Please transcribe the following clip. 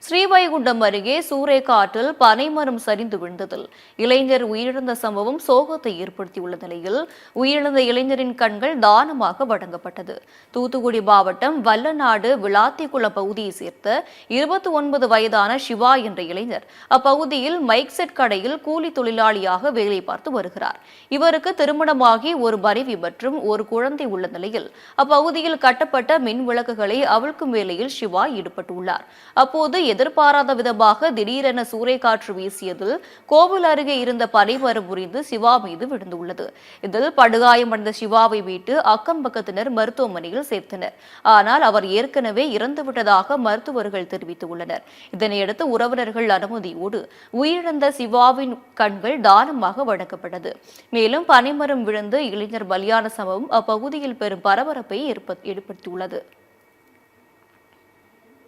ஸ்ரீவைகுண்டம் அருகே சூறைக்காற்றில் பனைமரம் சரிந்து விழுந்ததில் இளைஞர் உயிரிழந்த சம்பவம் சோகத்தை ஏற்படுத்தியுள்ள நிலையில் உயிரிழந்த இளைஞரின் கண்கள் தானமாக வழங்கப்பட்டது. தூத்துக்குடி மாவட்டம் வல்லநாடு விளாத்திக்குளம் பகுதியைச் சேர்ந்த 29 வயதான சிவா என்ற இளைஞர் அப்பகுதியில் மைக் செட் கடையில் கூலி தொழிலாளியாக வேலை பார்த்து வருகிறார். இவருக்கு திருமணமாகி ஒரு மனைவி மற்றும் ஒரு குழந்தை உள்ள நிலையில் அப்பகுதியில் கட்டப்பட்ட மின் விளக்குகளை அவிழ்க்கும் வேலையில் சிவா ஈடுபட்டுள்ளார். அப்போது எதிர்பாராத விதமாக திடீரென சூறைக்காற்று வீசியதில் கோவில் அருகே இருந்த பனைமரம் முறிந்து சிவா மீது விழுந்துள்ளது. இதில் படுகாயமடைந்த சிவாவை மீட்டு அக்கம் பக்கத்தினர் மருத்துவமனையில் சேர்த்தனர். ஆனால் அவர் ஏற்கனவே இறந்துவிட்டதாக மருத்துவர்கள் தெரிவித்துள்ளனர். இதனையடுத்து உறவினர்கள் அனுமதியோடு உயிரிழந்த சிவாவின் கண்கள் தானமாக வழங்கப்பட்டது. மேலும் பனைமரம் விழுந்து இளைஞர் பலியான சம்பவம் அப்பகுதியில் பெரும் பரபரப்பை ஏற்படுத்தியுள்ளது.